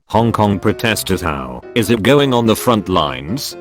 Hong Kong protesters, how is it going on the front lines?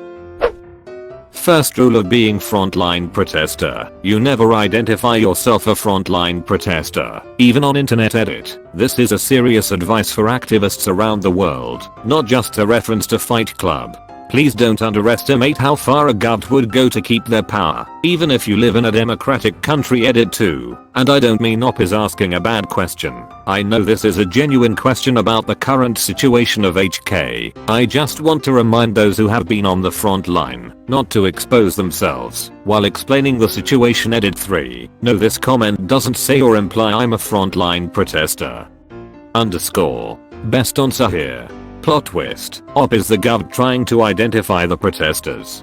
First rule of being frontline protester, you never identify yourself a frontline protester, even on internet edit. This is a serious advice for activists around the world, not just a reference to Fight Club. Please don't underestimate how far a gov would go to keep their power, even if you live in a democratic country. Edit 2. And I don't mean Op is asking a bad question. I know this is a genuine question about the current situation of HK. I just want to remind those who have been on the front line, not to expose themselves while explaining the situation. Edit 3. No, this comment doesn't say or imply I'm a frontline protester. Underscore. Best answer here. Plot twist. Op is the gov trying to identify the protesters.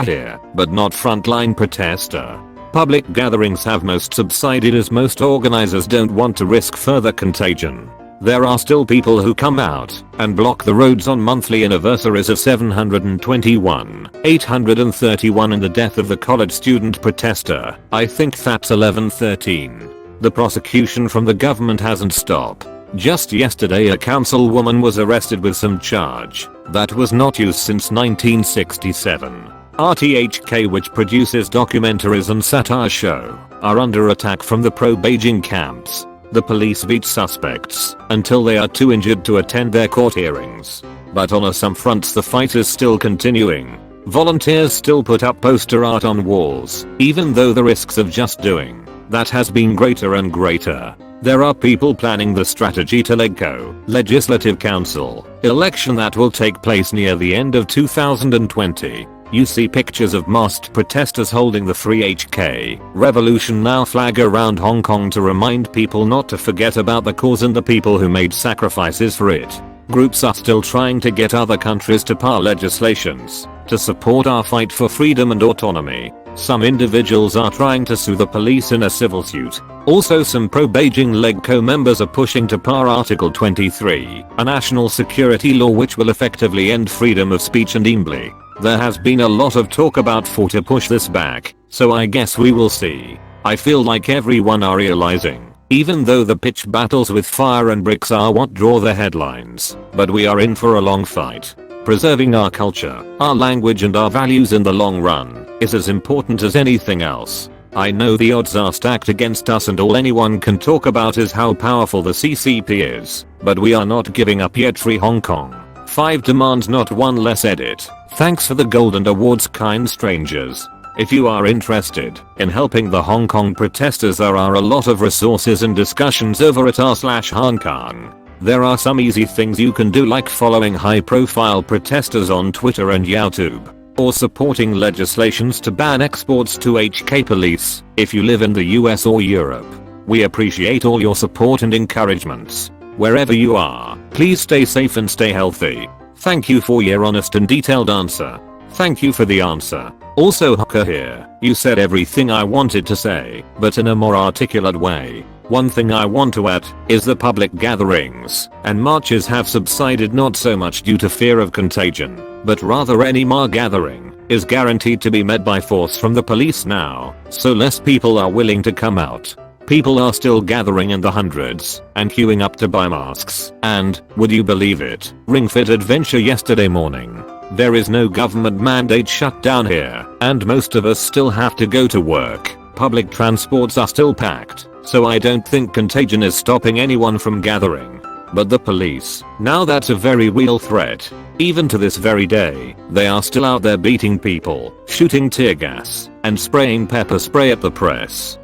Here, but not frontline protester. Public gatherings have most subsided as most organizers don't want to risk further contagion. There are still people who come out and block the roads on monthly anniversaries of 721, 831 and the death of the college student protester. I think that's 1113. The prosecution from the government hasn't stopped. Just yesterday a councilwoman was arrested with some charge that was not used since 1967. RTHK, which produces documentaries and satire show, are under attack from the pro-Beijing camps. The police beat suspects until they are too injured to attend their court hearings. But on some fronts the fight is still continuing. Volunteers still put up poster art on walls, even though the risks of just doing that has been greater and greater. There are people planning the strategy to LegCo, Legislative Council, election that will take place near the end of 2020. You see pictures of masked protesters holding the Free HK Revolution Now flag around Hong Kong to remind people not to forget about the cause and the people who made sacrifices for it. Groups are still trying to get other countries to pass legislations to support our fight for freedom and autonomy. Some individuals are trying to sue the police in a civil suit. Also, some pro-Beijing LegCo members are pushing to pass Article 23, a national security law which will effectively end freedom of speech and assembly. There has been a lot of talk about to push this back, so I guess we will see. I feel like everyone are realizing, even though the pitch battles with fire and bricks are what draw the headlines, but we are in for a long fight. Preserving our culture, our language and our values in the long run is as important as anything else. I know the odds are stacked against us and all anyone can talk about is how powerful the CCP is, but we are not giving up yet. Free Hong Kong. 5 demands, not one less. Edit. Thanks for the golden awards, kind strangers. If you are interested in helping the Hong Kong protesters, there are a lot of resources and discussions over at r/Hong Kong. There are some easy things you can do, like following high profile protesters on Twitter and YouTube, or supporting legislations to ban exports to HK police if you live in the US or Europe. We appreciate all your support and encouragements. Wherever you are, please stay safe and stay healthy. Thank you for your honest and detailed answer. Thank you for the answer. Also, Hooker here, you said everything I wanted to say, but in a more articulate way. One thing I want to add is the public gatherings and marches have subsided, not so much due to fear of contagion, but rather any more gathering is guaranteed to be met by force from the police now, so less people are willing to come out. People are still gathering in the hundreds and queuing up to buy masks, and, would you believe it, Ring Fit Adventure yesterday morning. There is no government mandate shutdown here, and most of us still have to go to work. Public transports are still packed, so I don't think contagion is stopping anyone from gathering. But the police, now that's a very real threat. Even to this very day, they are still out there beating people, shooting tear gas, and spraying pepper spray at the press.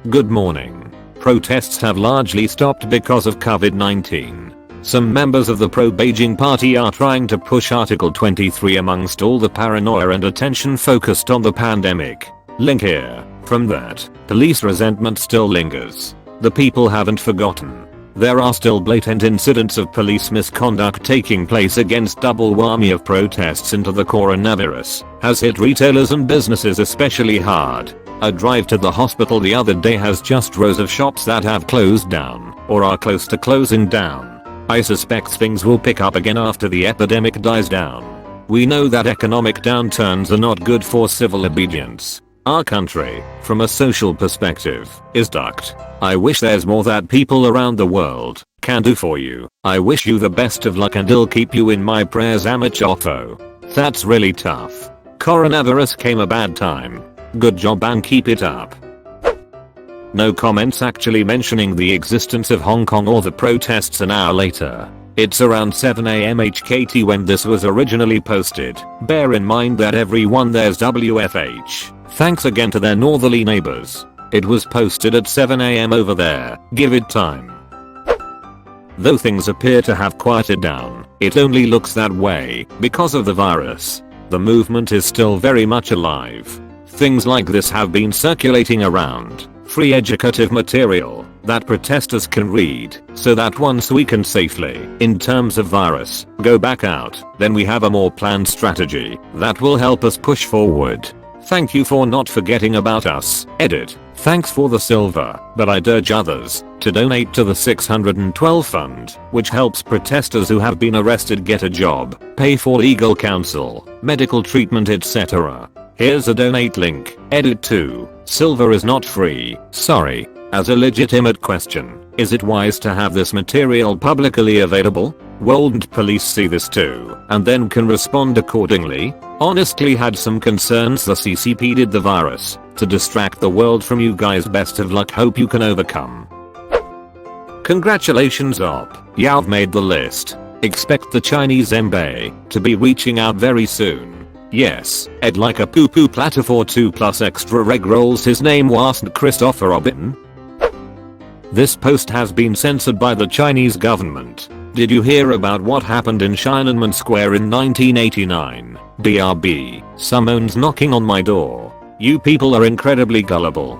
Good morning. Protests have largely stopped because of COVID-19. Some members of the pro-Beijing party are trying to push Article 23 amongst all the paranoia and attention focused on the pandemic. Link here. From that, police resentment still lingers. The people haven't forgotten. There are still blatant incidents of police misconduct taking place against double whammy of protests into the coronavirus has hit retailers and businesses especially hard. A drive to the hospital the other day has just rows of shops that have closed down or are close to closing down. I suspect things will pick up again after the epidemic dies down. We know that economic downturns are not good for civil obedience. Our country, from a social perspective, is ducked. I wish there's more that people around the world Can do for you. I wish you the best of luck and I'll keep you in my prayers, Amachofo. That's really tough. Coronavirus came a bad time. Good job and keep it up. No comments actually mentioning the existence of Hong Kong or the protests an hour later. It's around 7 AM HKT when this was originally posted. Bear in mind that everyone there's WFH. Thanks again to their northerly neighbors. It was posted at 7 AM over there. Give it time. Though things appear to have quieted down, it only looks that way because of the virus. The movement is still very much alive. Things like this have been circulating around. Free educative material that protesters can read so that once we can safely, in terms of virus, go back out, then we have a more planned strategy that will help us push forward. Thank you for not forgetting about us. Edit. Thanks for the silver, but I'd urge others to donate to the 612 fund, which helps protesters who have been arrested get a job, pay for legal counsel, medical treatment, etc. Here's a donate link. Edit 2. Silver is not free. Sorry. As a legitimate question, is it wise to have this material publicly available? Won't police see this too and then can respond accordingly? Honestly had some concerns the CCP did the virus to distract the world from you guys. Best of luck, hope you can overcome. Congratulations op, you've made the list. Expect the Chinese embassy to be reaching out very soon. Yes, I'd like a poo poo platter for 2+ extra egg rolls. His name wasn't Christopher Robin. This post has been censored by the Chinese government. Did you hear about what happened in Tiananmen Square in 1989? BRB, someone's knocking on my door. You people are incredibly gullible.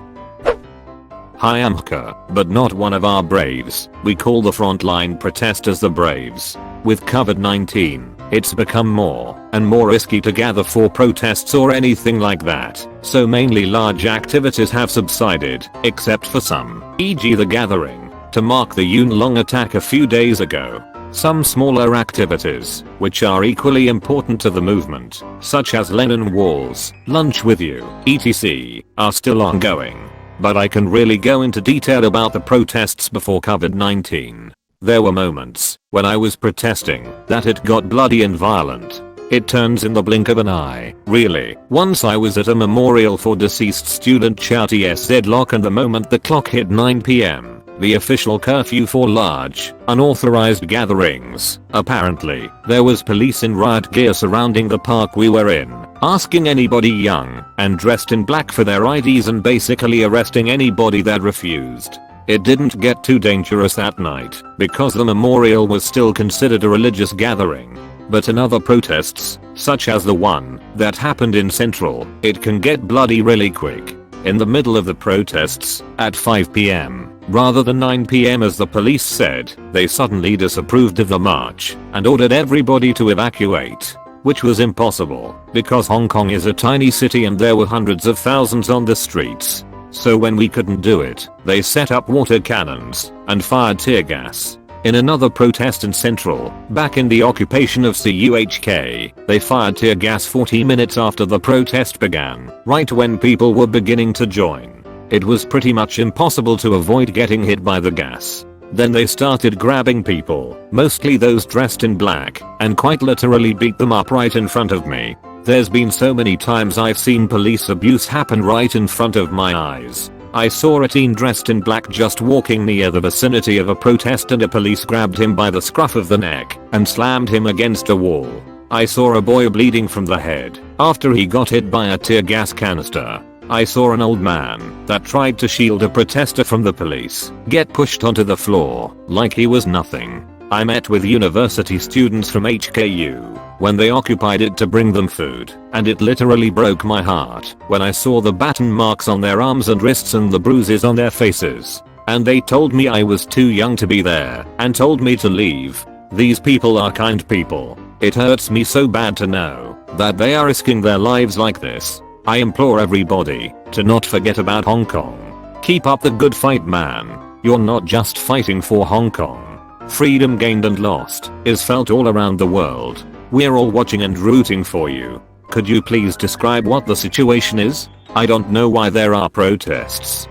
Hi, I'm Hka, but not one of our braves. We call the frontline protesters the braves. With COVID-19, it's become more and more risky to gather for protests or anything like that, so mainly large activities have subsided, except for some, e.g. the gathering, to mark the Yuen Long attack a few days ago. Some smaller activities, which are equally important to the movement, such as Lenin Walls, Lunch with You, etc., are still ongoing. But I can really go into detail about the protests before COVID-19. There were moments when I was protesting that it got bloody and violent. It turns in the blink of an eye, really. Once I was at a memorial for deceased student Chow Tsz Loc, and the moment the clock hit 9 PM, the official curfew for large, unauthorized gatherings, apparently, there was police in riot gear surrounding the park we were in, asking anybody young and dressed in black for their IDs and basically arresting anybody that refused. It didn't get too dangerous that night because the memorial was still considered a religious gathering. But in other protests, such as the one that happened in Central, it can get bloody really quick. In the middle of the protests, at 5 PM, rather than 9 PM as the police said, they suddenly disapproved of the march and ordered everybody to evacuate. Which was impossible because Hong Kong is a tiny city and there were hundreds of thousands on the streets. So when we couldn't do it, they set up water cannons and fired tear gas. In another protest in Central, back in the occupation of CUHK, they fired tear gas 40 minutes after the protest began, right when people were beginning to join. It was pretty much impossible to avoid getting hit by the gas. Then they started grabbing people, mostly those dressed in black, and quite literally beat them up right in front of me. There's been so many times I've seen police abuse happen right in front of my eyes. I saw a teen dressed in black just walking near the vicinity of a protest and a police grabbed him by the scruff of the neck and slammed him against a wall. I saw a boy bleeding from the head after he got hit by a tear gas canister. I saw an old man that tried to shield a protester from the police get pushed onto the floor like he was nothing. I met with university students from HKU when they occupied it to bring them food, and it literally broke my heart when I saw the baton marks on their arms and wrists and the bruises on their faces. And they told me I was too young to be there and told me to leave. These people are kind people. It hurts me so bad to know that they are risking their lives like this. I implore everybody to not forget about Hong Kong. Keep up the good fight, man. You're not just fighting for Hong Kong. Freedom gained and lost is felt all around the world. We're all watching and rooting for you. Could you please describe what the situation is? I don't know why there are protests.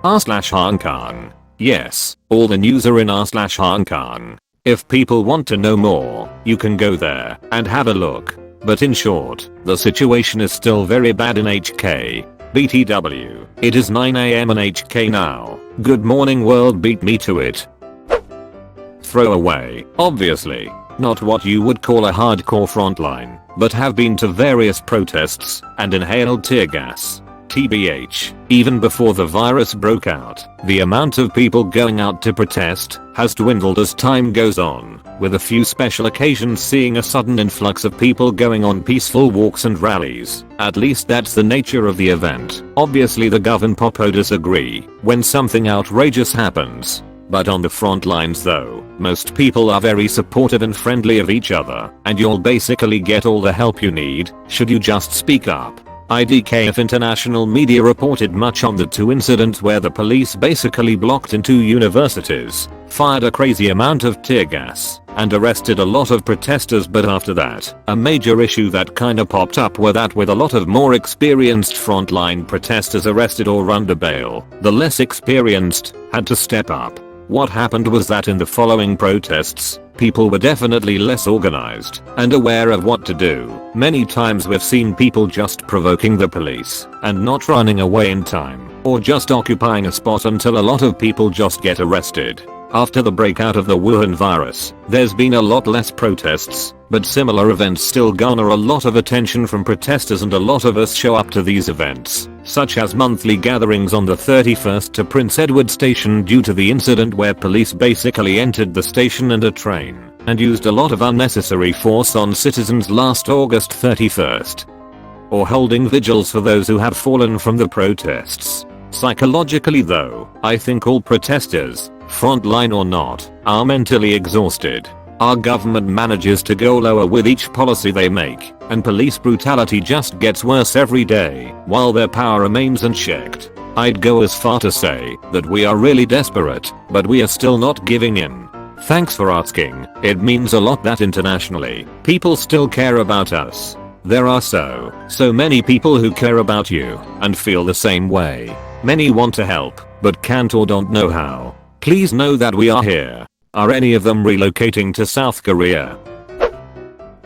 R/Hong Kong. Yes, all the news are in r/Hong Kong. If people want to know more, you can go there and have a look. But in short, the situation is still very bad in HK. BTW, it is 9 AM in HK now. Good morning world, beat me to it. Throwaway, obviously. Not what you would call a hardcore frontline, but have been to various protests and inhaled tear gas. TBH, even before the virus broke out, the amount of people going out to protest has dwindled as time goes on, with a few special occasions seeing a sudden influx of people going on peaceful walks and rallies. At least that's the nature of the event. Obviously the Gov and Popo disagree when something outrageous happens. But on the front lines though, most people are very supportive and friendly of each other, and you'll basically get all the help you need, should you just speak up. IDK. International media reported much on the two incidents where the police basically blocked in two universities, fired a crazy amount of tear gas, and arrested a lot of protesters. But after that, a major issue that kinda popped up were that with a lot of more experienced frontline protesters arrested or under bail, the less experienced had to step up. What happened was that in the following protests, people were definitely less organized and aware of what to do. Many times we've seen people just provoking the police and not running away in time, or just occupying a spot until a lot of people just get arrested. After the breakout of the Wuhan virus, there's been a lot less protests, but similar events still garner a lot of attention from protesters, and a lot of us show up to these events, such as monthly gatherings on the 31st to Prince Edward Station due to the incident where police basically entered the station and a train, and used a lot of unnecessary force on citizens last August 31st. Or holding vigils for those who have fallen from the protests. Psychologically though, I think all protesters, frontline or not, are mentally exhausted. Our government manages to go lower with each policy they make, and police brutality just gets worse every day, while their power remains unchecked. I'd go as far to say that we are really desperate, but we are still not giving in. Thanks for asking. It means a lot that internationally, people still care about us. There are so many people who care about you and feel the same way. Many want to help, but can't or don't know how. Please know that we are here. Are any of them relocating to South Korea?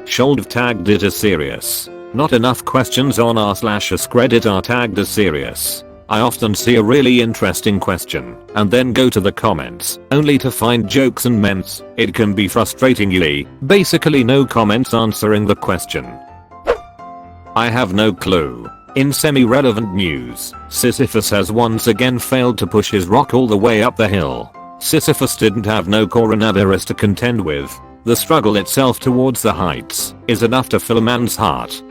Should tagged it as serious. Not enough questions on r/AskReddit are tagged as serious. I often see a really interesting question and then go to the comments only to find jokes and memes. It can be frustratingly, basically no comments answering the question. I have no clue. In semi-relevant news, Sisyphus has once again failed to push his rock all the way up the hill. Sisyphus didn't have no coronavirus to contend with. The struggle itself towards the heights is enough to fill a man's heart.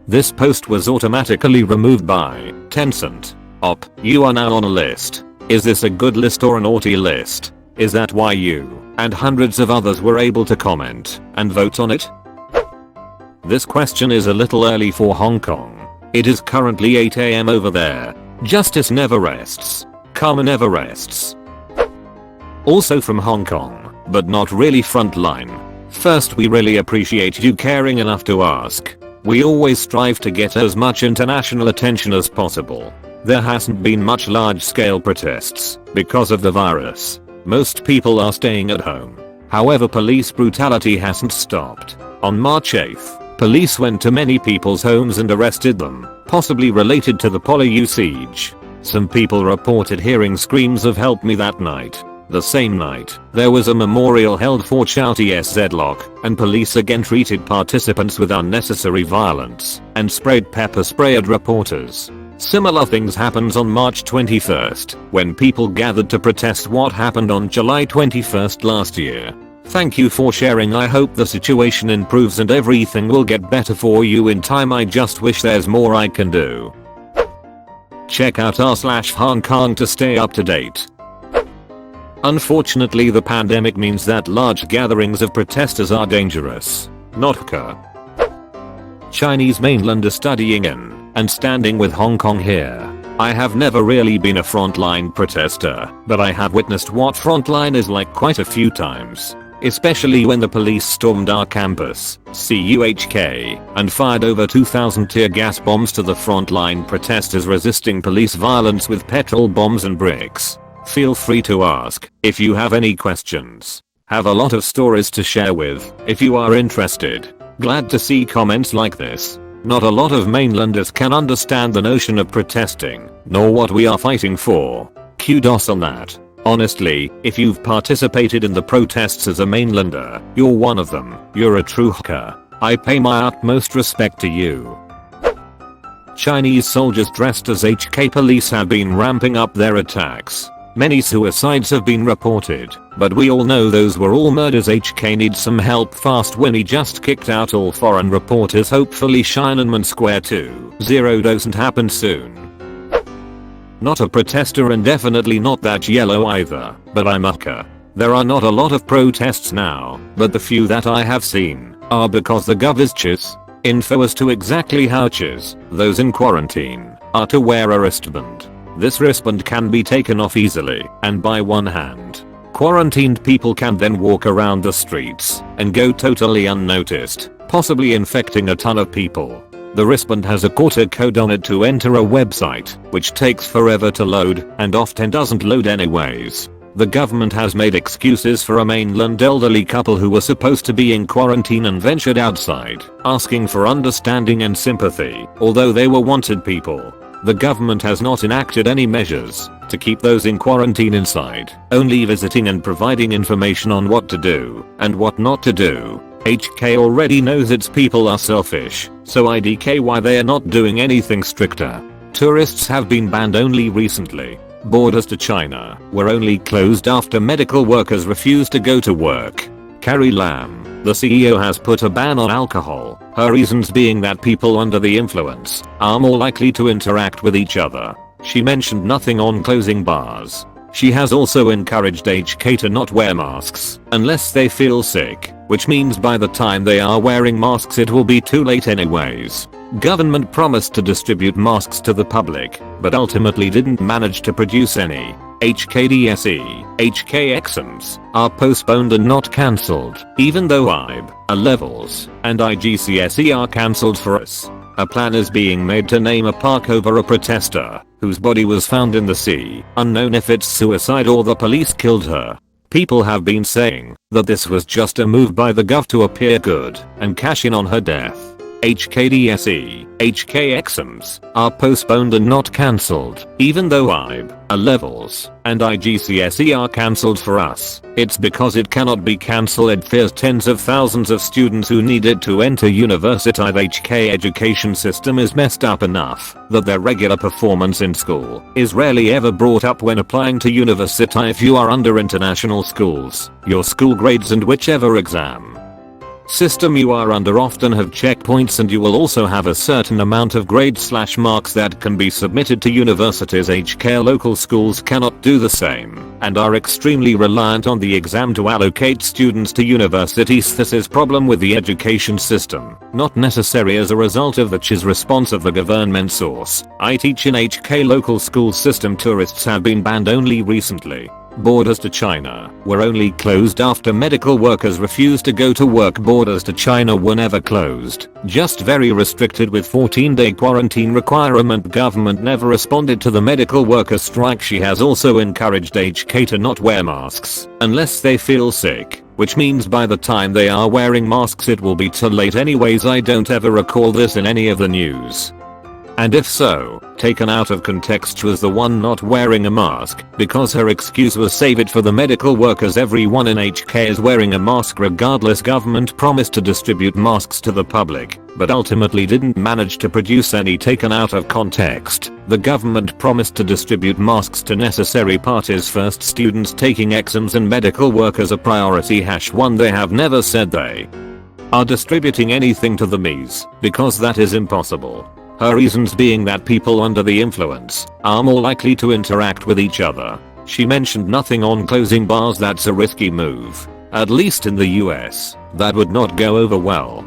This post was automatically removed by Tencent. Op, you are now on a list. Is this a good list or a naughty list? Is that why you and hundreds of others were able to comment and vote on it? This question is a little early for Hong Kong. It is currently 8 AM over there. Justice never rests. Karma never rests. Also from Hong Kong, but not really frontline. First, we really appreciate you caring enough to ask. We always strive to get as much international attention as possible. There hasn't been much large-scale protests because of the virus. Most people are staying at home. However, police brutality hasn't stopped. On March 8th, police went to many people's homes and arrested them, possibly related to the Poliu siege. Some people reported hearing screams of "help me" that night. The same night, there was a memorial held for Chow Tzedlok, and police again treated participants with unnecessary violence and sprayed pepper spray at reporters. Similar things happened on March 21st, when people gathered to protest what happened on July 21st last year. Thank you for sharing. I hope the situation improves and everything will get better for you in time. I just wish there's more I can do. Check out r/Hong Kong to stay up to date. Unfortunately, the pandemic means that large gatherings of protesters are dangerous. Not occur. Chinese mainland is studying in and standing with Hong Kong here. I have never really been a frontline protester, but I have witnessed what frontline is like quite a few times. Especially when the police stormed our campus, CUHK, and fired over 2,000 tear gas bombs to the frontline protesters resisting police violence with petrol bombs and bricks. Feel free to ask if you have any questions. Have a lot of stories to share with if you are interested. Glad to see comments like this. Not a lot of mainlanders can understand the notion of protesting, nor what we are fighting for. Kudos on that. Honestly, if you've participated in the protests as a mainlander, you're one of them. You're a true hacker. I pay my utmost respect to you. Chinese soldiers dressed as HK police have been ramping up their attacks. Many suicides have been reported, but we all know those were all murders. HK needs some help fast when he just kicked out all foreign reporters. Hopefully Tiananmen Square 2.0 doesn't happen soon. Not a protester and definitely not that yellow either, but I'm a hacker. There are not a lot of protests now, but the few that I have seen are because the gov is chis. Info as to exactly how chis, those in quarantine, are to wear a wristband. This wristband can be taken off easily and by one hand. Quarantined people can then walk around the streets and go totally unnoticed, possibly infecting a ton of people. The wristband has a quarter code on it to enter a website, which takes forever to load and often doesn't load anyways. The government has made excuses for a mainland elderly couple who were supposed to be in quarantine and ventured outside, asking for understanding and sympathy, although they were wanted people. The government has not enacted any measures to keep those in quarantine inside, only visiting and providing information on what to do and what not to do. HK already knows its people are selfish, so IDK why they are not doing anything stricter. Tourists have been banned only recently. Borders to China were only closed after medical workers refused to go to work. Carrie Lam, the CEO, has put a ban on alcohol, her reasons being that people under the influence are more likely to interact with each other. She mentioned nothing on closing bars. She has also encouraged HK to not wear masks unless they feel sick, which means by the time they are wearing masks it will be too late anyways. Government promised to distribute masks to the public, but ultimately didn't manage to produce any. HKDSE, HK exams are postponed and not cancelled, even though IB, A levels, and IGCSE are cancelled for us. A plan is being made to name a park over a protester whose body was found in the sea, unknown if it's suicide or the police killed her. People have been saying that this was just a move by the gov to appear good and cash in on her death. HKDSE, HK exams are postponed and not cancelled, even though IB, A levels, and IGCSE are cancelled for us. It's because it cannot be cancelled. It fears tens of thousands of students who need it to enter university. The HK education system is messed up enough that their regular performance in school is rarely ever brought up when applying to university. If you are under international schools, your school grades and whichever exam system you are under often have checkpoints, and you will also have a certain amount of grades/marks that can be submitted to universities. HK local schools cannot do the same and are extremely reliant on the exam to allocate students to universities. This is problem with the education system, not necessary as a result of the CHIS response of the government source. I teach in HK local school system. Tourists have been banned only recently. Borders to China were only closed after medical workers refused to go to work. Borders to China were never closed, just very restricted with 14-day quarantine requirement. Government never responded to the medical worker strike. She has also encouraged HK to not wear masks unless they feel sick, which means by the time they are wearing masks it will be too late anyways. I don't ever recall this in any of the news. And if so, taken out of context was the one not wearing a mask, because her excuse was save it for the medical workers. Everyone in HK is wearing a mask regardless. Government promised to distribute masks to the public, but ultimately didn't manage to produce any. Taken out of context, the government promised to distribute masks to necessary parties first. Students taking exams and medical workers a priority. #1 They have never said they are distributing anything to the MEs, because that is impossible. Her reasons being that people under the influence are more likely to interact with each other. She mentioned nothing on closing bars. That's a risky move. At least in the US, that would not go over well.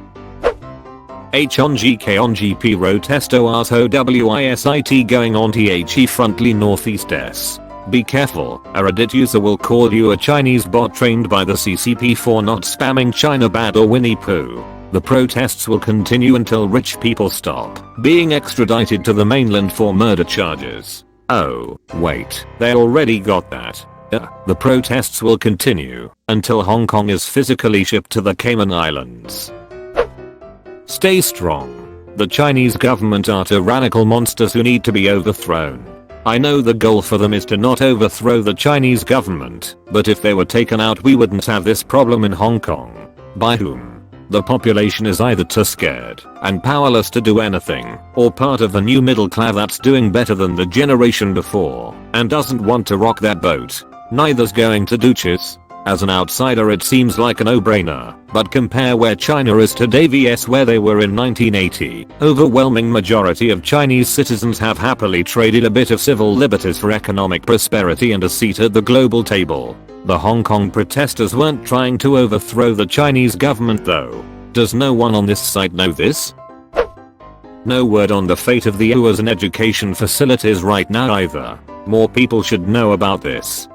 H on GK on GP Rotesto Arto WISIT going on THE Frontly Northeast S. Be careful, a Reddit user will call you a Chinese bot trained by the CCP for not spamming China bad or Winnie Pooh. The protests will continue until rich people stop being extradited to the mainland for murder charges. Oh, wait, they already got that. The protests will continue until Hong Kong is physically shipped to the Cayman Islands. Stay strong. The Chinese government are tyrannical monsters who need to be overthrown. I know the goal for them is to not overthrow the Chinese government, but if they were taken out we wouldn't have this problem in Hong Kong. By whom? The population is either too scared and powerless to do anything, or part of the new middle class that's doing better than the generation before and doesn't want to rock that boat. Neither's going to do chess. As an outsider it seems like a no-brainer, but compare where China is today vs where they were in 1980. Overwhelming majority of Chinese citizens have happily traded a bit of civil liberties for economic prosperity and a seat at the global table. The Hong Kong protesters weren't trying to overthrow the Chinese government though. Does no one on this site know this? No word on the fate of the UAs and education facilities right now either. More people should know about this.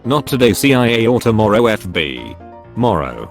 Not today CIA or tomorrow FB. Morrow.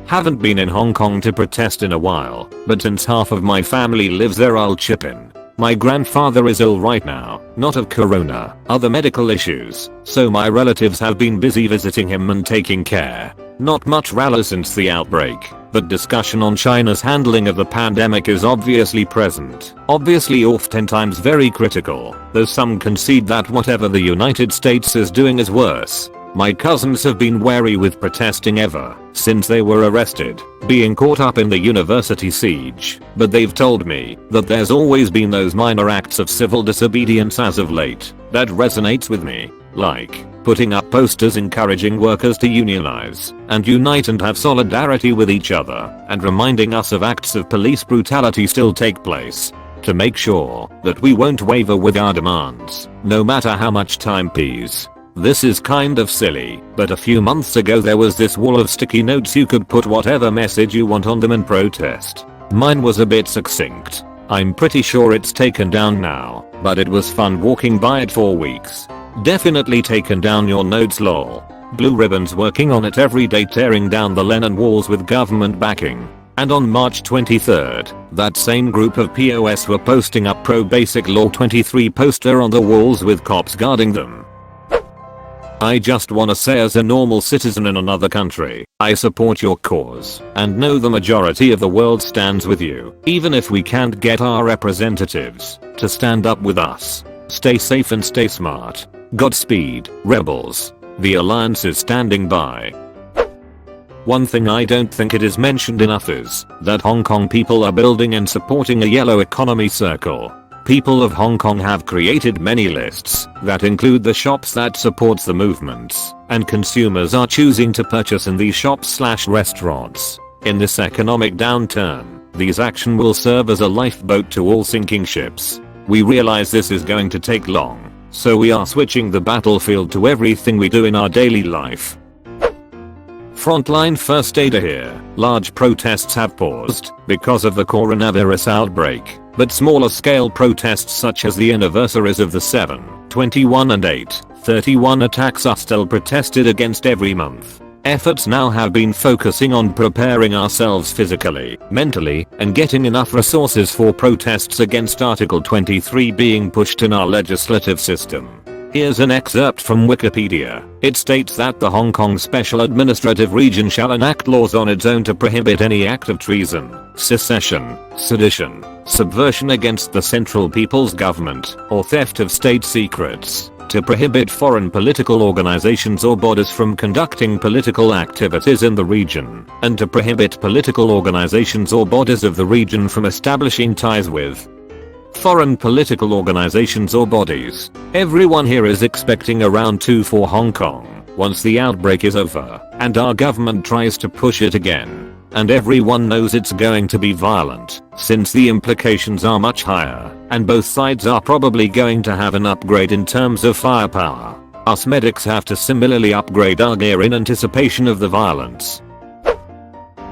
Haven't been in Hong Kong to protest in a while, but since half of my family lives there I'll chip in. My grandfather is ill right now, not of corona, other medical issues, so my relatives have been busy visiting him and taking care. Not much rally since the outbreak, but discussion on China's handling of the pandemic is obviously present, obviously oftentimes very critical, though some concede that whatever the United States is doing is worse. My cousins have been wary with protesting ever since they were arrested, being caught up in the university siege, but they've told me that there's always been those minor acts of civil disobedience as of late that resonates with me, like putting up posters encouraging workers to unionize and unite and have solidarity with each other, and reminding us of acts of police brutality still take place, to make sure that we won't waver with our demands, no matter how much time passes. This is kind of silly, but a few months ago there was this wall of sticky notes you could put whatever message you want on them and protest. Mine was a bit succinct. I'm pretty sure it's taken down now, but it was fun walking by it for weeks. Definitely taken down your notes lol. Blue ribbons working on it every day tearing down the Lennon walls with government backing. And on March 23rd, that same group of POS were posting up pro basic law 23 poster on the walls with cops guarding them. I just wanna say as a normal citizen in another country, I support your cause and know the majority of the world stands with you, even if we can't get our representatives to stand up with us. Stay safe and stay smart. Godspeed, rebels. The alliance is standing by. One thing I don't think it is mentioned enough is that Hong Kong people are building and supporting a yellow economy circle. People of Hong Kong have created many lists that include the shops that supports the movements, and consumers are choosing to purchase in these shops/restaurants. In this economic downturn, these action will serve as a lifeboat to all sinking ships. We realize this is going to take long, so we are switching the battlefield to everything we do in our daily life. Frontline first aider here. Large protests have paused because of the coronavirus outbreak, but smaller scale protests such as the anniversaries of the 7/21 and 8/31 attacks are still protested against every month. Efforts now have been focusing on preparing ourselves physically, mentally, and getting enough resources for protests against Article 23 being pushed in our legislative system. Here's an excerpt from Wikipedia. It states that the Hong Kong Special Administrative Region shall enact laws on its own to prohibit any act of treason, secession, sedition, subversion against the Central People's Government, or theft of state secrets, to prohibit foreign political organizations or bodies from conducting political activities in the region, and to prohibit political organizations or bodies of the region from establishing ties with foreign political organizations or bodies. Everyone here is expecting a round 2 for Hong Kong once the outbreak is over and our government tries to push it again. And everyone knows it's going to be violent, since the implications are much higher, and both sides are probably going to have an upgrade in terms of firepower. Us medics have to similarly upgrade our gear in anticipation of the violence.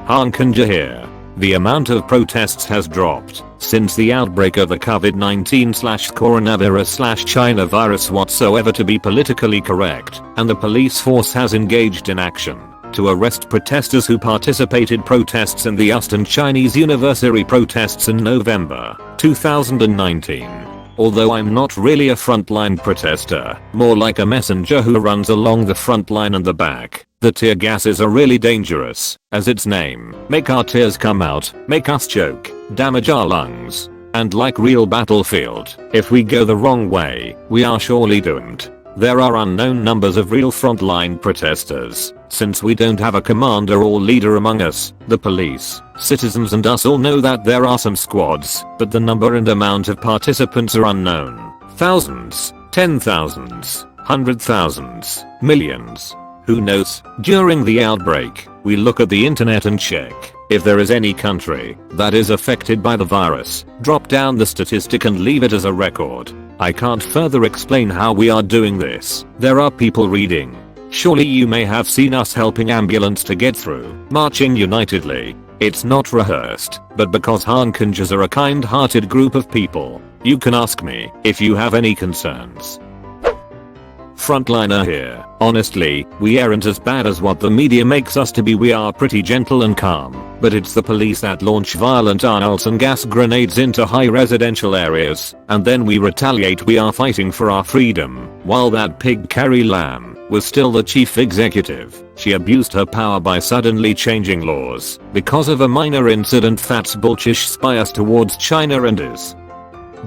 Hankanja here. The amount of protests has dropped since the outbreak of the COVID-19/coronavirus/China virus whatsoever to be politically correct, and the police force has engaged in action to arrest protesters who participated protests in the Austin Chinese University protests in November 2019. although I'm not really a frontline protester, more like a messenger who runs along the front line and the back. The tear gases are really dangerous, as its name, make our tears come out, make us choke, damage our lungs. And like real battlefield, if we go the wrong way, we are surely doomed. There are unknown numbers of real frontline protesters, since we don't have a commander or leader among us. The police, citizens and us all know that there are some squads, but the number and amount of participants are unknown. Thousands, 10,000s, 100,000s, millions. Who knows? During the outbreak, we look at the internet and check if there is any country that is affected by the virus, drop down the statistic and leave it as a record. I can't further explain how we are doing this. There are people reading. Surely you may have seen us helping ambulance to get through, marching unitedly. It's not rehearsed, but because Hongkongers are a kind-hearted group of people. You can ask me if you have any concerns. Frontliner here. Honestly, we aren't as bad as what the media makes us to be. We are pretty gentle and calm, but it's the police that launch violent arsenals and gas grenades into high residential areas, and then we retaliate. We are fighting for our freedom. While that pig Carrie Lam was still the chief executive, she abused her power by suddenly changing laws because of a minor incident that's bullshit bias towards China and is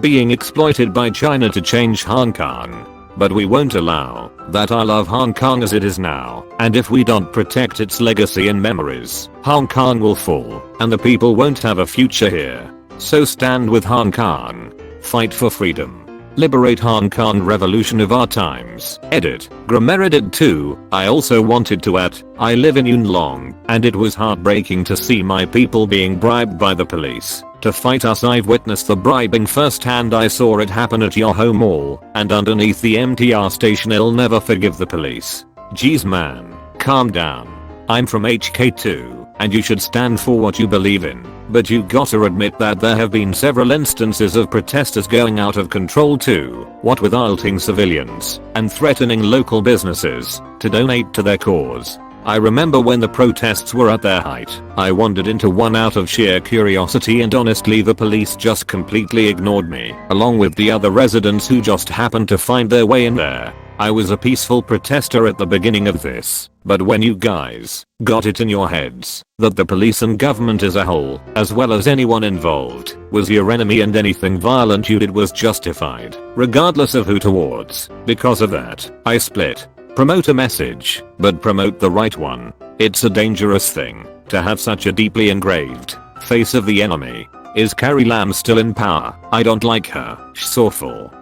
being exploited by China to change Hong Kong. But we won't allow that. I love Hong Kong as it is now, and if we don't protect its legacy and memories, Hong Kong will fall, and the people won't have a future here. So stand with Hong Kong. Fight for freedom. Liberate Hong Kong. Revolution of our times. Edit. AskReddit 2. I also wanted to add, I live in Yuen Long, and it was heartbreaking to see my people being bribed by the police to fight us. I've witnessed the bribing firsthand. I saw it happen at Yoho Mall and underneath the MTR station. I'll never forgive the police. Geez man, calm down. I'm from HK2, and you should stand for what you believe in, but you gotta admit that there have been several instances of protesters going out of control too, what with assaulting civilians and threatening local businesses to donate to their cause. I remember when the protests were at their height, I wandered into one out of sheer curiosity, and honestly the police just completely ignored me, along with the other residents who just happened to find their way in there. I was a peaceful protester at the beginning of this, but when you guys got it in your heads that the police and government as a whole, as well as anyone involved, was your enemy and anything violent you did was justified, regardless of who towards, because of that, I split. Promote a message, but promote the right one. It's a dangerous thing to have such a deeply engraved face of the enemy. Is Carrie Lam still in power? I don't like her. She's awful.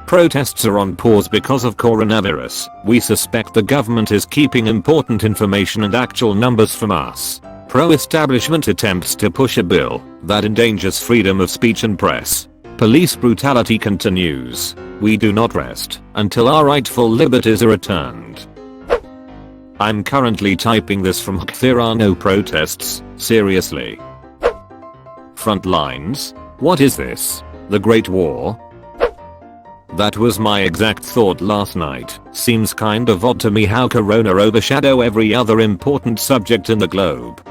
Protests are on pause because of coronavirus. We suspect the government is keeping important information and actual numbers from us. Pro-establishment attempts to push a bill that endangers freedom of speech and press. Police brutality continues. We do not rest until our rightful liberties are returned. I'm currently typing this from there are no protests, seriously. Front lines? What is this? The Great War? That was my exact thought last night. Seems kind of odd to me how corona overshadow every other important subject in the globe.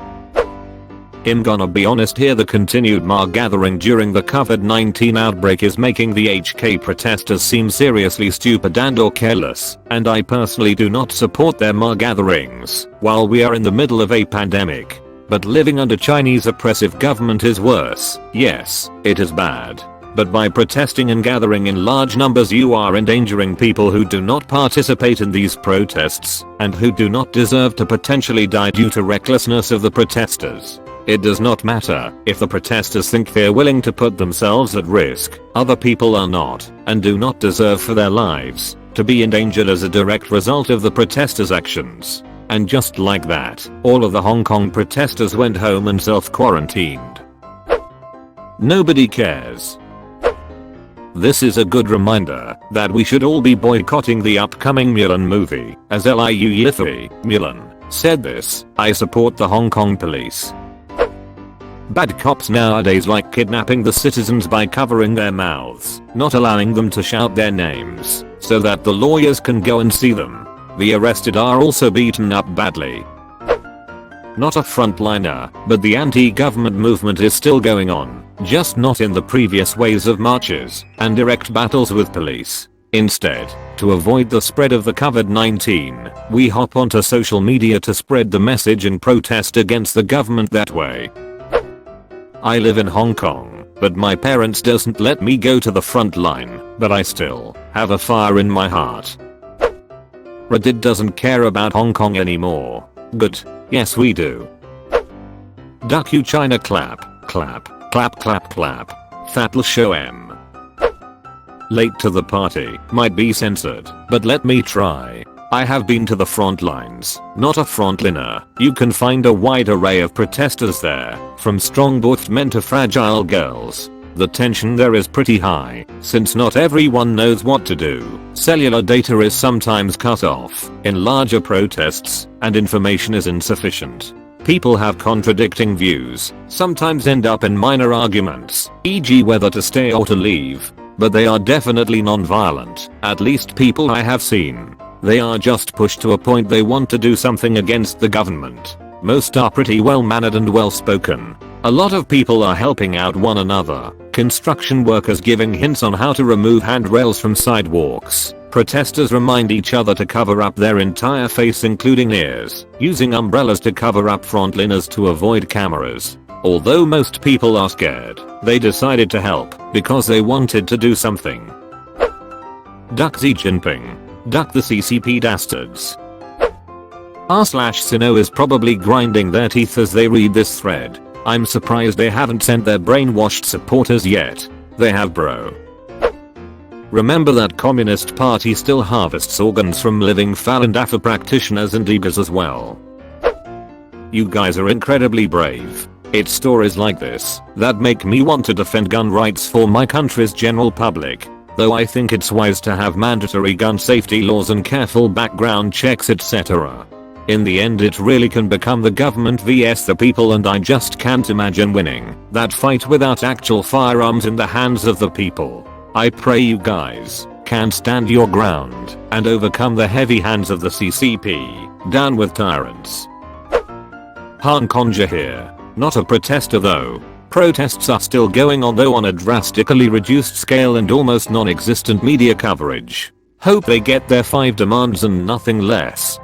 I'm gonna be honest here, the continued gathering during the COVID-19 outbreak is making the HK protesters seem seriously stupid and or careless, and I personally do not support their gatherings while we are in the middle of a pandemic. But living under Chinese oppressive government is worse. Yes, it is bad. But by protesting and gathering in large numbers you are endangering people who do not participate in these protests, and who do not deserve to potentially die due to recklessness of the protesters. It does not matter if the protesters think they're willing to put themselves at risk. Other people are not, and do not deserve for their lives to be endangered as a direct result of the protesters' actions. And just like that, all of the Hong Kong protesters went home and self-quarantined. Nobody cares. This is a good reminder that we should all be boycotting the upcoming Mulan movie, as Liu Yifei, Mulan, said this. I support the Hong Kong police. Bad cops nowadays like kidnapping the citizens by covering their mouths, not allowing them to shout their names, so that the lawyers can go and see them. The arrested are also beaten up badly. Not a frontliner, but the anti-government movement is still going on. Just not in the previous ways of marches and direct battles with police. Instead, to avoid the spread of the COVID-19, we hop onto social media to spread the message and protest against the government that way. I live in Hong Kong, but my parents doesn't let me go to the front line, but I still have a fire in my heart. Reddit doesn't care about Hong Kong anymore. Good. Yes we do. Duck you China clap, clap, clap clap clap. That'll show 'em. Late to the party might be censored, but let me try. I have been to the front lines, not a frontliner. You can find a wide array of protesters there, from strong-buffed men to fragile girls. The tension there is pretty high, since not everyone knows what to do. Cellular data is sometimes cut off in larger protests, and information is insufficient. People have contradicting views, sometimes end up in minor arguments, e.g. whether to stay or to leave. But they are definitely non-violent, at least people I have seen. They are just pushed to a point they want to do something against the government. Most are pretty well mannered and well spoken. A lot of people are helping out one another. Construction workers giving hints on how to remove handrails from sidewalks. Protesters remind each other to cover up their entire face including ears, using umbrellas to cover up frontliners to avoid cameras. Although most people are scared, they decided to help because they wanted to do something. Duck Xi Jinping. Duck the CCP dastards. r/Sino is probably grinding their teeth as they read this thread. I'm surprised they haven't sent their brainwashed supporters yet. They have, bro. Remember that Communist Party still harvests organs from living Falun-Dafa practitioners and Uyghurs as well. You guys are incredibly brave. It's stories like this that make me want to defend gun rights for my country's general public, though I think it's wise to have mandatory gun safety laws and careful background checks etc. In the end it really can become the government vs the people and I just can't imagine winning that fight without actual firearms in the hands of the people. I pray you guys can stand your ground and overcome the heavy hands of the CCP. Down with tyrants. Han Conja here. Not a protester though. Protests are still going on though on a drastically reduced scale and almost non-existent media coverage. Hope they get their 5 demands and nothing less.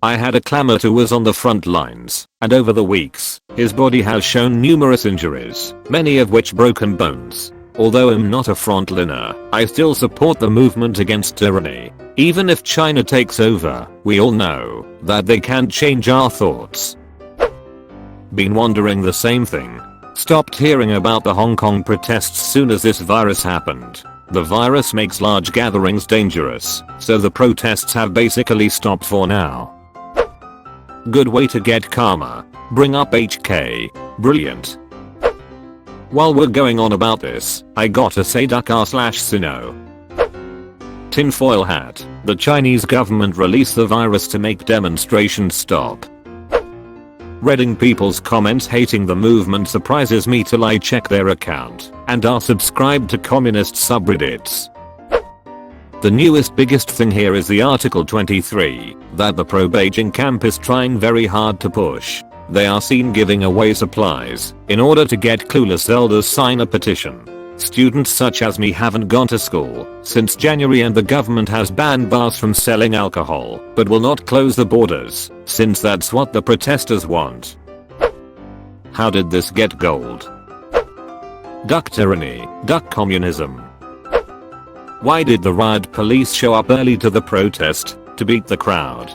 I had a clamour who was on the front lines, and over the weeks, his body has shown numerous injuries, many of which broken bones. Although I'm not a frontliner, I still support the movement against tyranny. Even if China takes over, we all know that they can't change our thoughts. Been wondering the same thing. Stopped hearing about the Hong Kong protests soon as this virus happened. The virus makes large gatherings dangerous, so the protests have basically stopped for now. Good way to get karma. Bring up HK. Brilliant. While we're going on about this, I gotta say duck r/Sino. Tinfoil hat. The Chinese government released the virus to make demonstrations stop. Reading people's comments hating the movement surprises me till I check their account and are subscribed to communist subreddits. The newest biggest thing here is the Article 23 that the pro-Beijing camp is trying very hard to push. They are seen giving away supplies in order to get clueless elders sign a petition. Students such as me haven't gone to school since January and the government has banned bars from selling alcohol but will not close the borders since that's what the protesters want. How did this get gold? Duck tyranny, duck communism. Why did the riot police show up early to the protest to beat the crowd?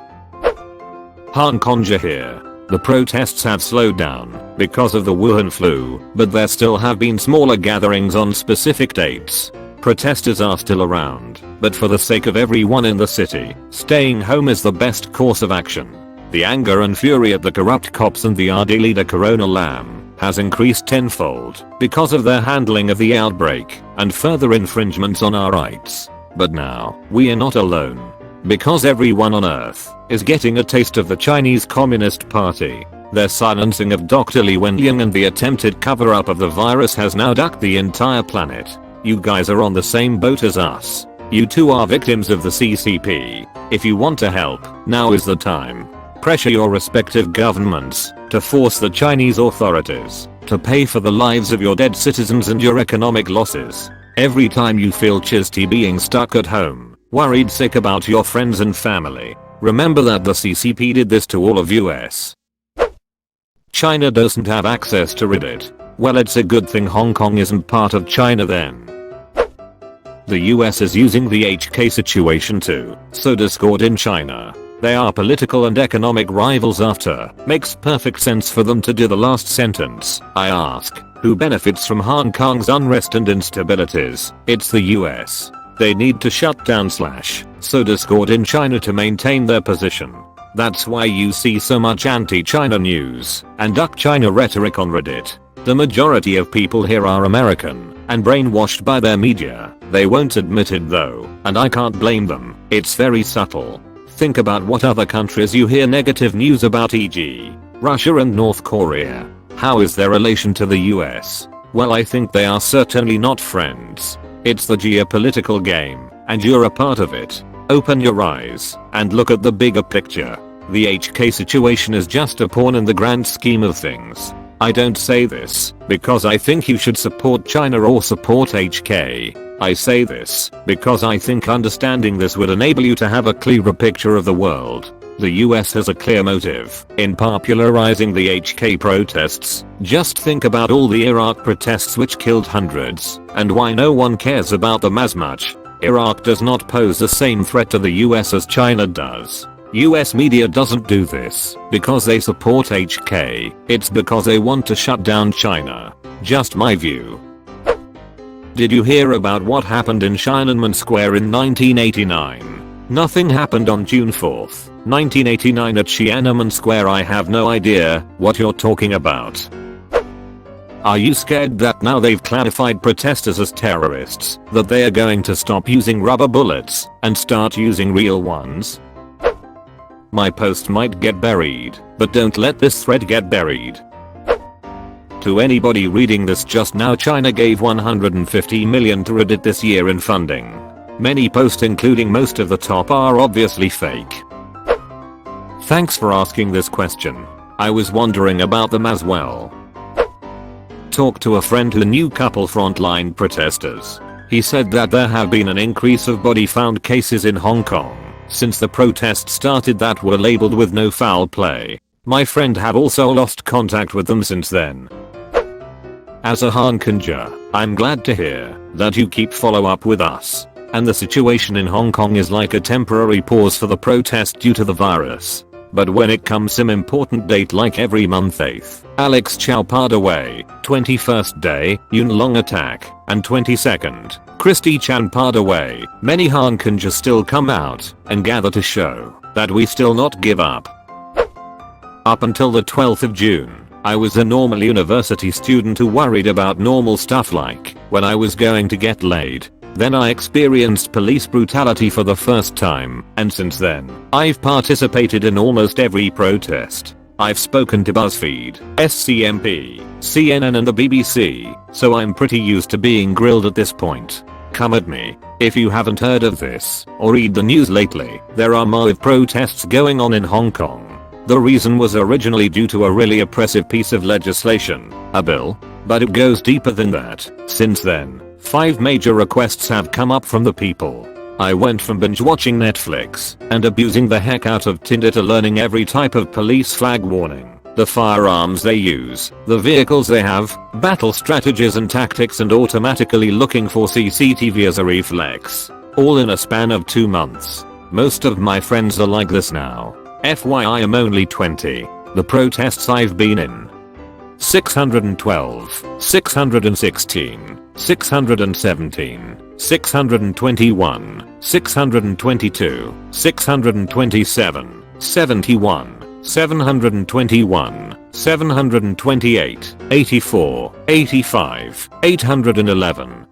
Han Conja here. The protests have slowed down because of the Wuhan flu, but there still have been smaller gatherings on specific dates. Protesters are still around, but for the sake of everyone in the city, staying home is the best course of action. The anger and fury at the corrupt cops and the RD leader Corona Lam has increased tenfold because of their handling of the outbreak and further infringements on our rights. But now, we are not alone. Because everyone on Earth is getting a taste of the Chinese Communist Party. Their silencing of Dr. Li Wenliang and the attempted cover-up of the virus has now ducked the entire planet. You guys are on the same boat as us. You too are victims of the CCP. If you want to help, now is the time. Pressure your respective governments to force the Chinese authorities to pay for the lives of your dead citizens and your economic losses. Every time you feel chesty being stuck at home, worried sick about your friends and family, remember that the CCP did this to all of US. China doesn't have access to Reddit. Well, it's a good thing Hong Kong isn't part of China then. The US is using the HK situation to sow discord in China. They are political and economic rivals after. Makes perfect sense for them to do the last sentence. I ask, who benefits from Hong Kong's unrest and instabilities? It's the US. They need to shut down / sow discord in China to maintain their position. That's why you see so much anti-China news and duck China rhetoric on Reddit. The majority of people here are American and brainwashed by their media. They won't admit it though, and I can't blame them. It's very subtle. Think about what other countries you hear negative news about, e.g. Russia and North Korea. How is their relation to the US? Well, I think they are certainly not friends. It's the geopolitical game, and you're a part of it. Open your eyes and look at the bigger picture. The HK situation is just a pawn in the grand scheme of things. I don't say this because I think you should support China or support HK. I say this because I think understanding this would enable you to have a clearer picture of the world. The US has a clear motive in popularizing the HK protests. Just think about all the Iraq protests which killed hundreds, and why no one cares about them as much. Iraq does not pose the same threat to the US as China does. US media doesn't do this because they support HK, it's because they want to shut down China. Just my view. Did you hear about what happened in Tiananmen Square in 1989? Nothing happened on June 4th, 1989 at Tiananmen Square. I have no idea what you're talking about. Are you scared that now they've classified protesters as terrorists, that they are going to stop using rubber bullets and start using real ones? My post might get buried, but don't let this thread get buried. To anybody reading this just now, China gave $150 million to Reddit this year in funding. Many posts, including most of the top, are obviously fake. Thanks for asking this question. I was wondering about them as well. Talked to a friend who knew couple frontline protesters. He said that there have been an increase of body found cases in Hong Kong since the protests started that were labeled with no foul play. My friend had also lost contact with them since then. As a Hong Konger, I'm glad to hear that you keep follow up with us. And the situation in Hong Kong is like a temporary pause for the protest due to the virus. But when it comes some important date like every month 8th, Alex Chow passed away, 21st day, Yun Long attack, and 22nd, Christy Chan passed away, many Hong Kongers still come out and gather to show that we still not give up. Up until the 12th of June, I was a normal university student who worried about normal stuff like when I was going to get laid. Then I experienced police brutality for the first time, and since then, I've participated in almost every protest. I've spoken to BuzzFeed, SCMP, CNN and the BBC, so I'm pretty used to being grilled at this point. Come at me if you haven't heard of this or read the news lately. There are massive protests going on in Hong Kong. The reason was originally due to a really oppressive piece of legislation, a bill, but it goes deeper than that. Since then, 5 major requests have come up from the people. I went from binge watching Netflix and abusing the heck out of Tinder to learning every type of police flag warning, the firearms they use, the vehicles they have, battle strategies and tactics, and automatically looking for CCTV as a reflex. All in a span of 2 months. Most of my friends are like this now. FYI, I'm only 20. The protests I've been in: 612, 616, 617, 621, 622, 627, 71, 721, 728, 84, 85, 811.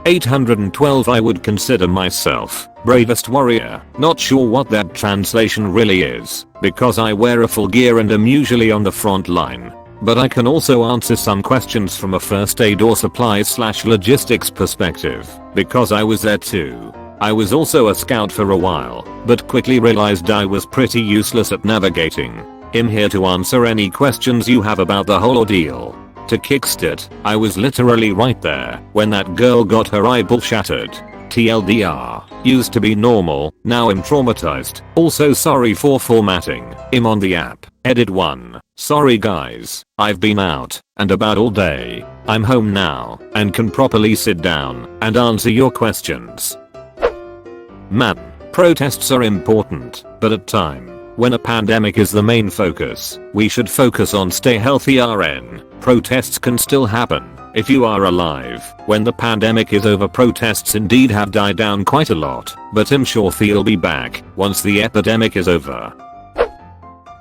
812. I would consider myself bravest warrior. Not sure what that translation really is, because I wear a full gear and am usually on the front line. But I can also answer some questions from a first aid or supplies/logistics perspective, because I was there too. I was also a scout for a while, but quickly realized I was pretty useless at navigating. I'm here to answer any questions you have about the whole ordeal. To kickstart, I was literally right there when that girl got her eyeball shattered. TLDR. Used to be normal, now I'm traumatized. Also sorry for formatting. I'm on the app. Edit 1. Sorry guys, I've been out and about all day. I'm home now and can properly sit down and answer your questions. Man, protests are important, but at time when a pandemic is the main focus, we should focus on stay healthy RN. Protests can still happen if you are alive. When the pandemic is over, protests indeed have died down quite a lot, but I'm sure they'll be back once the epidemic is over.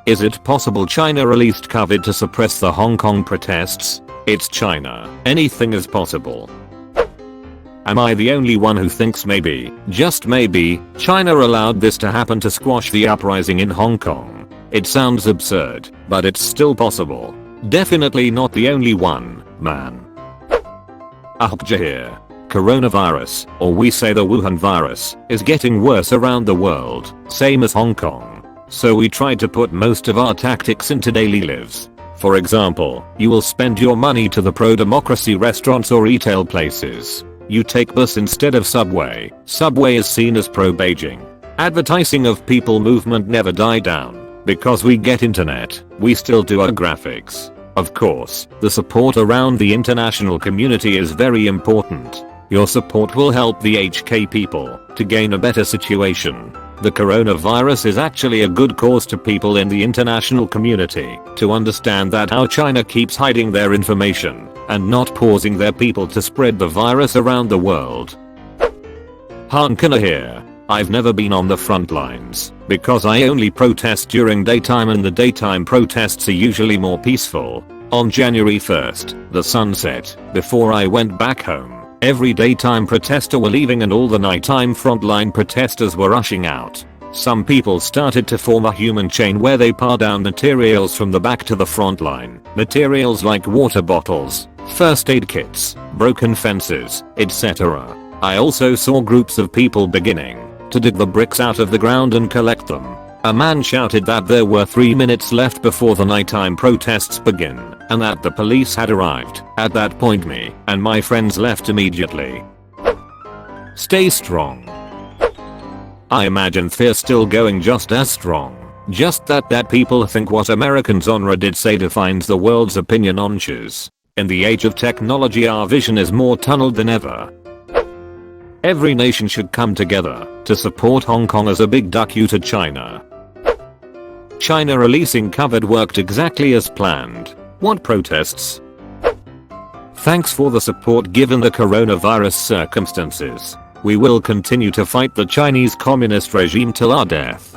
Is it possible China released COVID to suppress the Hong Kong protests? It's China. Anything is possible. Am I the only one who thinks maybe, just maybe, China allowed this to happen to squash the uprising in Hong Kong? It sounds absurd, but it's still possible. Definitely not the only one, man. Here. Coronavirus, or we say the Wuhan virus, is getting worse around the world, same as Hong Kong. So we tried to put most of our tactics into daily lives. For example, you will spend your money to the pro-democracy restaurants or retail places. You take bus instead of subway. Subway is seen as pro-Beijing. Advertising of people movement never die down. Because we get internet, we still do our graphics. Of course, the support around the international community is very important. Your support will help the HK people to gain a better situation. The coronavirus is actually a good cause to people in the international community to understand that how China keeps hiding their information and not pausing their people to spread the virus around the world. Hankana here. I've never been on the front lines because I only protest during daytime, and the daytime protests are usually more peaceful. On January 1st, the sun set before I went back home. Every daytime protester were leaving and all the nighttime frontline protesters were rushing out. Some people started to form a human chain where they par down materials from the back to the front line. Materials like water bottles, first aid kits, broken fences, etc. I also saw groups of people beginning to dig the bricks out of the ground and collect them. A man shouted that there were 3 minutes left before the nighttime protests begin, and that the police had arrived. At that point me and my friends left immediately. Stay strong. I imagine they're still going just as strong. Just that people think what Americans on Reddit say defines the world's opinion on shoes. In the age of technology, our vision is more tunneled than ever. Every nation should come together to support Hong Kong as a big duck you to China. China releasing COVID worked exactly as planned. What protests? Thanks for the support given the coronavirus circumstances. We will continue to fight the Chinese communist regime till our death.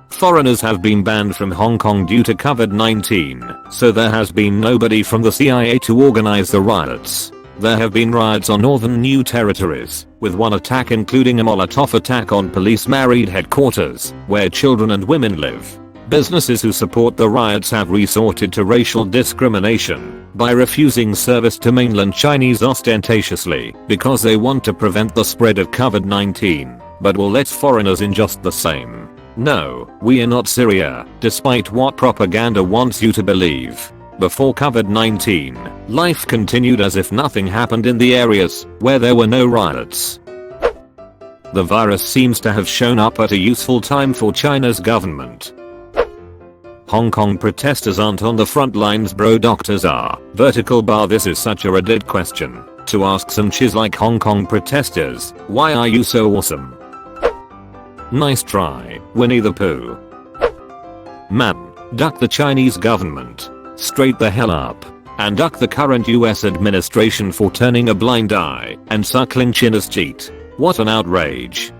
Foreigners have been banned from Hong Kong due to COVID-19, so there has been nobody from the CIA to organize the riots. There have been riots on northern New Territories, with one attack including a Molotov attack on police married headquarters, where children and women live. Businesses who support the riots have resorted to racial discrimination by refusing service to mainland Chinese ostentatiously because they want to prevent the spread of COVID-19, but will let foreigners in just the same. No, we are not Syria, despite what propaganda wants you to believe. Before COVID-19, life continued as if nothing happened in the areas where there were no riots. The virus seems to have shown up at a useful time for China's government. Hong Kong protesters aren't on the front lines bro, doctors are. Vertical bar. This is such a Reddit question to ask some chiz like Hong Kong protesters. Why are you so awesome? Nice try, Winnie the Pooh. Man, duck the Chinese government. Straight the hell up. And duck the current US administration for turning a blind eye and suckling chin as cheat. What an outrage.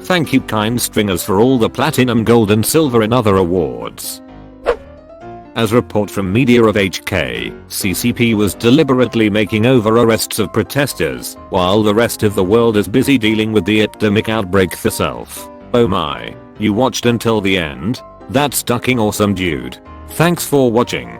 Thank you kind stringers for all the platinum, gold and silver and other awards. As report from media of HK, CCP was deliberately making over arrests of protesters while the rest of the world is busy dealing with the epidemic outbreak themselves. Oh my, you watched until the end? That's ducking awesome dude. Thanks for watching.